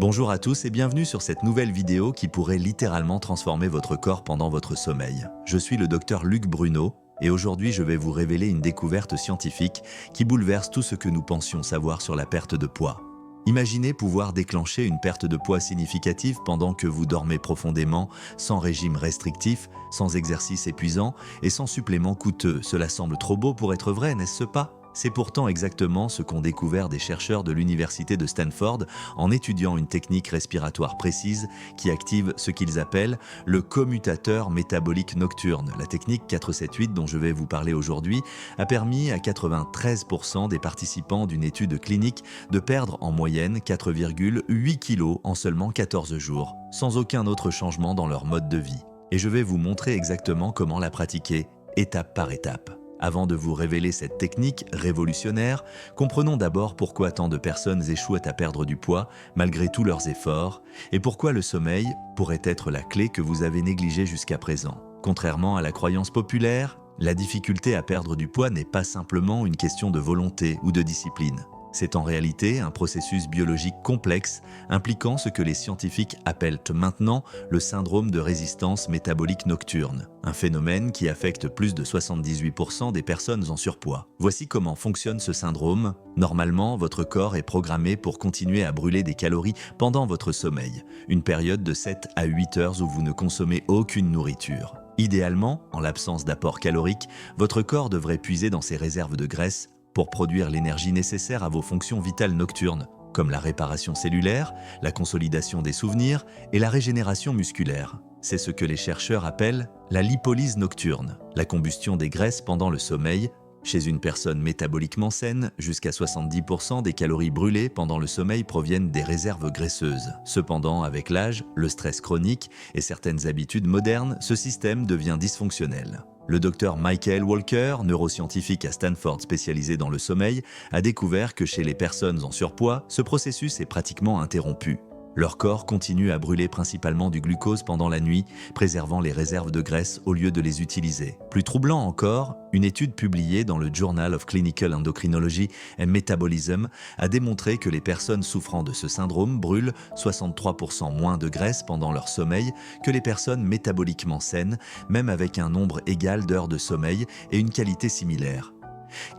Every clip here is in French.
Bonjour à tous et bienvenue sur cette nouvelle vidéo qui pourrait littéralement transformer votre corps pendant votre sommeil. Je suis le docteur Luc Bruno et aujourd'hui je vais vous révéler une découverte scientifique qui bouleverse tout ce que nous pensions savoir sur la perte de poids. Imaginez pouvoir déclencher une perte de poids significative pendant que vous dormez profondément, sans régime restrictif, sans exercice épuisant et sans supplément coûteux. Cela semble trop beau pour être vrai, n'est-ce pas ? C'est pourtant exactement ce qu'ont découvert des chercheurs de l'université de Stanford en étudiant une technique respiratoire précise qui active ce qu'ils appellent le commutateur métabolique nocturne. La technique 4-7-8 dont je vais vous parler aujourd'hui a permis à 93% des participants d'une étude clinique de perdre en moyenne 4,8 kg en seulement 14 jours, sans aucun autre changement dans leur mode de vie. Et je vais vous montrer exactement comment la pratiquer, étape par étape. Avant de vous révéler cette technique révolutionnaire, comprenons d'abord pourquoi tant de personnes échouent à perdre du poids malgré tous leurs efforts et pourquoi le sommeil pourrait être la clé que vous avez négligée jusqu'à présent. Contrairement à la croyance populaire, la difficulté à perdre du poids n'est pas simplement une question de volonté ou de discipline. C'est en réalité un processus biologique complexe impliquant ce que les scientifiques appellent maintenant le syndrome de résistance métabolique nocturne, un phénomène qui affecte plus de 78% des personnes en surpoids. Voici comment fonctionne ce syndrome. Normalement, votre corps est programmé pour continuer à brûler des calories pendant votre sommeil, une période de 7 à 8 heures où vous ne consommez aucune nourriture. Idéalement, en l'absence d'apport calorique, votre corps devrait puiser dans ses réserves de graisse pour produire l'énergie nécessaire à vos fonctions vitales nocturnes, comme la réparation cellulaire, la consolidation des souvenirs et la régénération musculaire. C'est ce que les chercheurs appellent la lipolyse nocturne, la combustion des graisses pendant le sommeil. Chez une personne métaboliquement saine, jusqu'à 70% des calories brûlées pendant le sommeil proviennent des réserves graisseuses. Cependant, avec l'âge, le stress chronique et certaines habitudes modernes, ce système devient dysfonctionnel. Le docteur Michael Walker, neuroscientifique à Stanford spécialisé dans le sommeil, a découvert que chez les personnes en surpoids, ce processus est pratiquement interrompu. Leur corps continue à brûler principalement du glucose pendant la nuit, préservant les réserves de graisse au lieu de les utiliser. Plus troublant encore, une étude publiée dans le Journal of Clinical Endocrinology and Metabolism a démontré que les personnes souffrant de ce syndrome brûlent 63% moins de graisse pendant leur sommeil que les personnes métaboliquement saines, même avec un nombre égal d'heures de sommeil et une qualité similaire.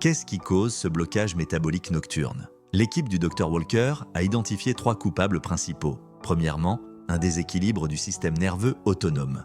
Qu'est-ce qui cause ce blocage métabolique nocturne ? L'équipe du Dr Walker a identifié 3 coupables principaux. Premièrement, un déséquilibre du système nerveux autonome.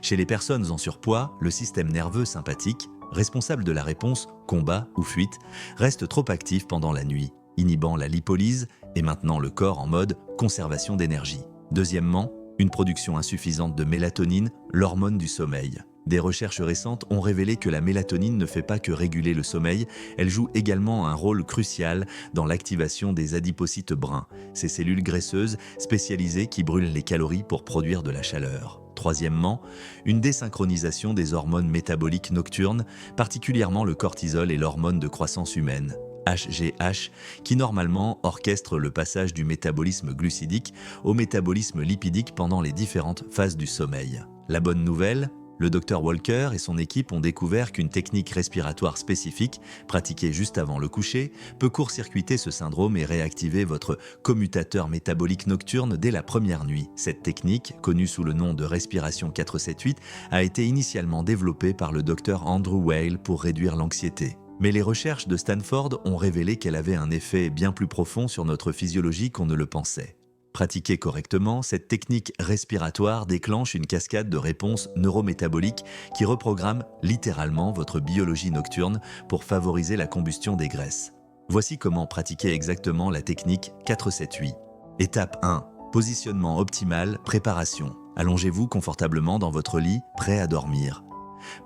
Chez les personnes en surpoids, le système nerveux sympathique, responsable de la réponse combat ou fuite, reste trop actif pendant la nuit, inhibant la lipolyse et maintenant le corps en mode conservation d'énergie. Deuxièmement, une production insuffisante de mélatonine, l'hormone du sommeil. Des recherches récentes ont révélé que la mélatonine ne fait pas que réguler le sommeil, elle joue également un rôle crucial dans l'activation des adipocytes bruns, ces cellules graisseuses spécialisées qui brûlent les calories pour produire de la chaleur. Troisièmement, une désynchronisation des hormones métaboliques nocturnes, particulièrement le cortisol et l'hormone de croissance humaine, HGH, qui normalement orchestre le passage du métabolisme glucidique au métabolisme lipidique pendant les différentes phases du sommeil. La bonne nouvelle ? Le Dr Walker et son équipe ont découvert qu'une technique respiratoire spécifique, pratiquée juste avant le coucher, peut court-circuiter ce syndrome et réactiver votre commutateur métabolique nocturne dès la première nuit. Cette technique, connue sous le nom de respiration 4-7-8, a été initialement développée par le Dr Andrew Weil pour réduire l'anxiété. Mais les recherches de Stanford ont révélé qu'elle avait un effet bien plus profond sur notre physiologie qu'on ne le pensait. Pratiquée correctement, cette technique respiratoire déclenche une cascade de réponses neurométaboliques qui reprogramme littéralement votre biologie nocturne pour favoriser la combustion des graisses. Voici comment pratiquer exactement la technique 4-7-8. Étape 1. Positionnement optimal, préparation. Allongez-vous confortablement dans votre lit, prêt à dormir.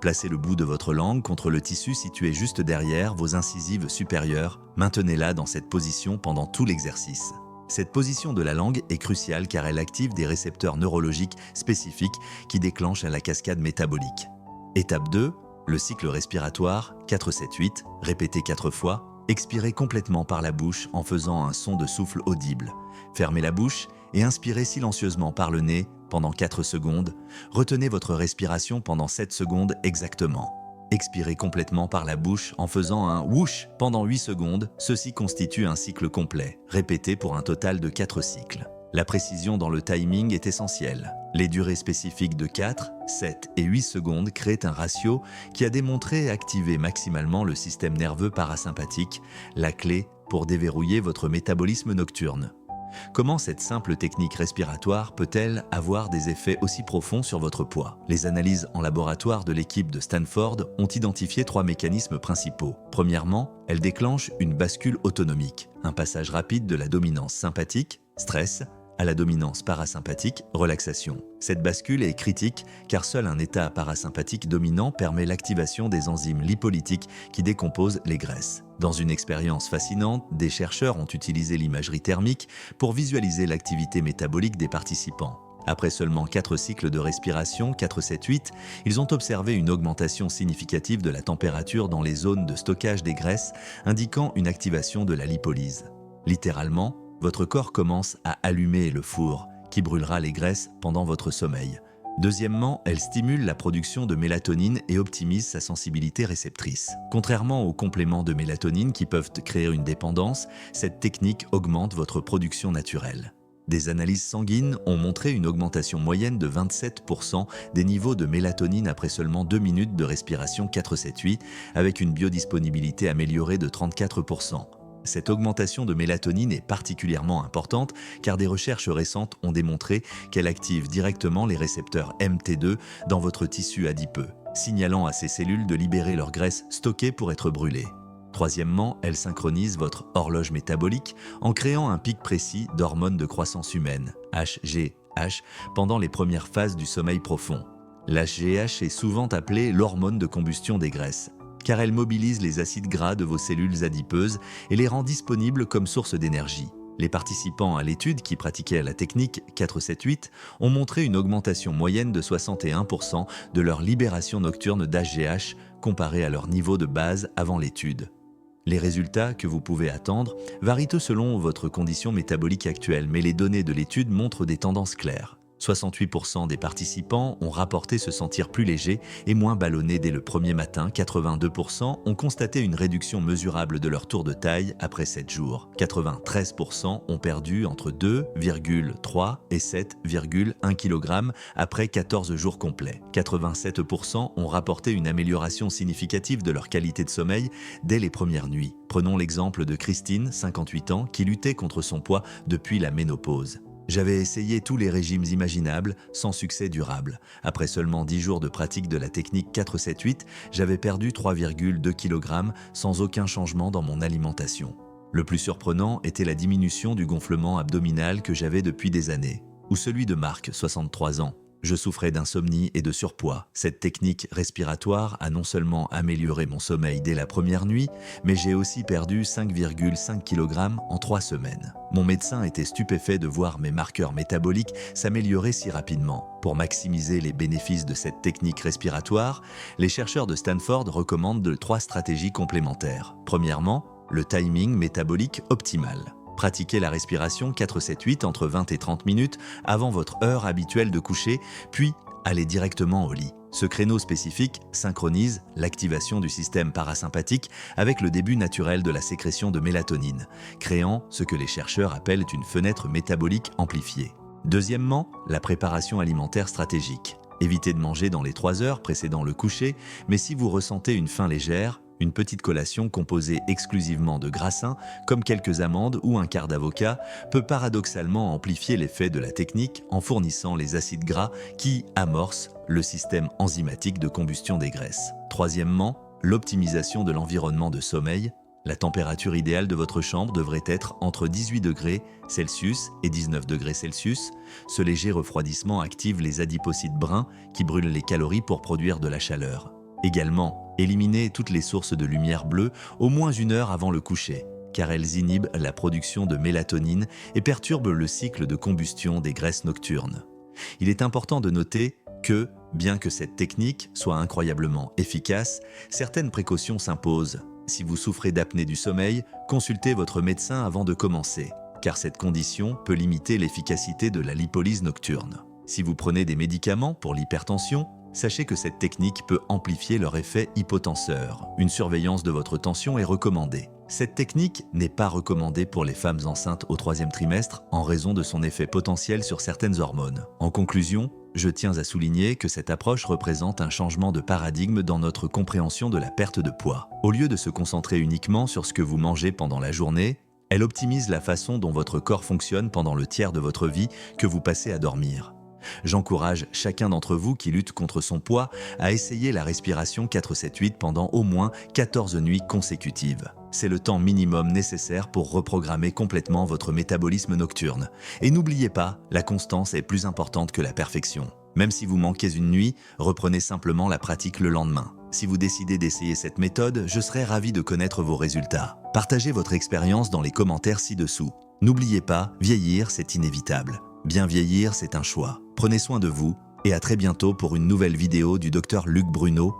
Placez le bout de votre langue contre le tissu situé juste derrière vos incisives supérieures. Maintenez-la dans cette position pendant tout l'exercice. Cette position de la langue est cruciale car elle active des récepteurs neurologiques spécifiques qui déclenchent la cascade métabolique. Étape 2, le cycle respiratoire 4-7-8, répétez 4 fois. Expirez complètement par la bouche en faisant un son de souffle audible. Fermez la bouche et inspirez silencieusement par le nez pendant 4 secondes. Retenez votre respiration pendant 7 secondes exactement. Expirez complètement par la bouche en faisant un whoosh pendant 8 secondes. Ceci constitue un cycle complet, répété pour un total de 4 cycles. La précision dans le timing est essentielle. Les durées spécifiques de 4, 7 et 8 secondes créent un ratio qui a démontré activer maximalement le système nerveux parasympathique, la clé pour déverrouiller votre métabolisme nocturne. Comment cette simple technique respiratoire peut-elle avoir des effets aussi profonds sur votre poids? Les analyses en laboratoire de l'équipe de Stanford ont identifié 3 mécanismes principaux. Premièrement, elle déclenche une bascule autonomique, un passage rapide de la dominance sympathique, stress, à la dominance parasympathique, relaxation. Cette bascule est critique car seul un état parasympathique dominant permet l'activation des enzymes lipolytiques qui décomposent les graisses. Dans une expérience fascinante, des chercheurs ont utilisé l'imagerie thermique pour visualiser l'activité métabolique des participants. Après seulement 4 cycles de respiration, 4-7-8, ils ont observé une augmentation significative de la température dans les zones de stockage des graisses, indiquant une activation de la lipolyse. Littéralement, votre corps commence à allumer le four, qui brûlera les graisses pendant votre sommeil. Deuxièmement, elle stimule la production de mélatonine et optimise sa sensibilité réceptrice. Contrairement aux compléments de mélatonine qui peuvent créer une dépendance, cette technique augmente votre production naturelle. Des analyses sanguines ont montré une augmentation moyenne de 27% des niveaux de mélatonine après seulement 2 minutes de respiration 4-7-8, avec une biodisponibilité améliorée de 34%. Cette augmentation de mélatonine est particulièrement importante car des recherches récentes ont démontré qu'elle active directement les récepteurs MT2 dans votre tissu adipeux, signalant à ces cellules de libérer leurs graisses stockées pour être brûlées. Troisièmement, elle synchronise votre horloge métabolique en créant un pic précis d'hormones de croissance humaine, HGH, pendant les premières phases du sommeil profond. L'HGH est souvent appelée l'hormone de combustion des graisses, car elle mobilise les acides gras de vos cellules adipeuses et les rend disponibles comme source d'énergie. Les participants à l'étude qui pratiquaient la technique 4-7-8 ont montré une augmentation moyenne de 61% de leur libération nocturne d'HGH comparée à leur niveau de base avant l'étude. Les résultats que vous pouvez attendre varient selon votre condition métabolique actuelle, mais les données de l'étude montrent des tendances claires. 68% des participants ont rapporté se sentir plus légers et moins ballonnés dès le premier matin. 82% ont constaté une réduction mesurable de leur tour de taille après 7 jours. 93% ont perdu entre 2,3 et 7,1 kg après 14 jours complets. 87% ont rapporté une amélioration significative de leur qualité de sommeil dès les premières nuits. Prenons l'exemple de Christine, 58 ans, qui luttait contre son poids depuis la ménopause. J'avais essayé tous les régimes imaginables sans succès durable. Après seulement 10 jours de pratique de la technique 4-7-8, j'avais perdu 3,2 kg sans aucun changement dans mon alimentation. Le plus surprenant était la diminution du gonflement abdominal que j'avais depuis des années. Ou celui de Marc, 63 ans. Je souffrais d'insomnie et de surpoids. Cette technique respiratoire a non seulement amélioré mon sommeil dès la première nuit, mais j'ai aussi perdu 5,5 kg en 3 semaines. Mon médecin était stupéfait de voir mes marqueurs métaboliques s'améliorer si rapidement. Pour maximiser les bénéfices de cette technique respiratoire, les chercheurs de Stanford recommandent 3 stratégies complémentaires. Premièrement, le timing métabolique optimal. Pratiquez la respiration 4-7-8 entre 20 et 30 minutes avant votre heure habituelle de coucher, puis allez directement au lit. Ce créneau spécifique synchronise l'activation du système parasympathique avec le début naturel de la sécrétion de mélatonine, créant ce que les chercheurs appellent une fenêtre métabolique amplifiée. Deuxièmement, la préparation alimentaire stratégique. Évitez de manger dans les 3 heures précédant le coucher, mais si vous ressentez une faim légère, une petite collation composée exclusivement de gras sain, comme quelques amandes ou un quart d'avocat, peut paradoxalement amplifier l'effet de la technique en fournissant les acides gras qui amorcent le système enzymatique de combustion des graisses. Troisièmement, l'optimisation de l'environnement de sommeil. La température idéale de votre chambre devrait être entre 18 degrés Celsius et 19 degrés Celsius. Ce léger refroidissement active les adipocytes bruns qui brûlent les calories pour produire de la chaleur. Également, éliminez toutes les sources de lumière bleue au moins 1 heure avant le coucher, car elles inhibent la production de mélatonine et perturbent le cycle de combustion des graisses nocturnes. Il est important de noter que, bien que cette technique soit incroyablement efficace, certaines précautions s'imposent. Si vous souffrez d'apnée du sommeil, consultez votre médecin avant de commencer, car cette condition peut limiter l'efficacité de la lipolyse nocturne. Si vous prenez des médicaments pour l'hypertension, Sachez que cette technique peut amplifier leur effet hypotenseur. Une surveillance de votre tension est recommandée. Cette technique n'est pas recommandée pour les femmes enceintes au 3e trimestre en raison de son effet potentiel sur certaines hormones. En conclusion, je tiens à souligner que cette approche représente un changement de paradigme dans notre compréhension de la perte de poids. Au lieu de se concentrer uniquement sur ce que vous mangez pendant la journée, elle optimise la façon dont votre corps fonctionne pendant le tiers de votre vie que vous passez à dormir. J'encourage chacun d'entre vous qui lutte contre son poids à essayer la respiration 4-7-8 pendant au moins 14 nuits consécutives. C'est le temps minimum nécessaire pour reprogrammer complètement votre métabolisme nocturne. Et n'oubliez pas, la constance est plus importante que la perfection. Même si vous manquez une nuit, reprenez simplement la pratique le lendemain. Si vous décidez d'essayer cette méthode, je serai ravi de connaître vos résultats. Partagez votre expérience dans les commentaires ci-dessous. N'oubliez pas, vieillir, c'est inévitable. Bien vieillir, c'est un choix. Prenez soin de vous et à très bientôt pour une nouvelle vidéo du Dr Luc Bruno.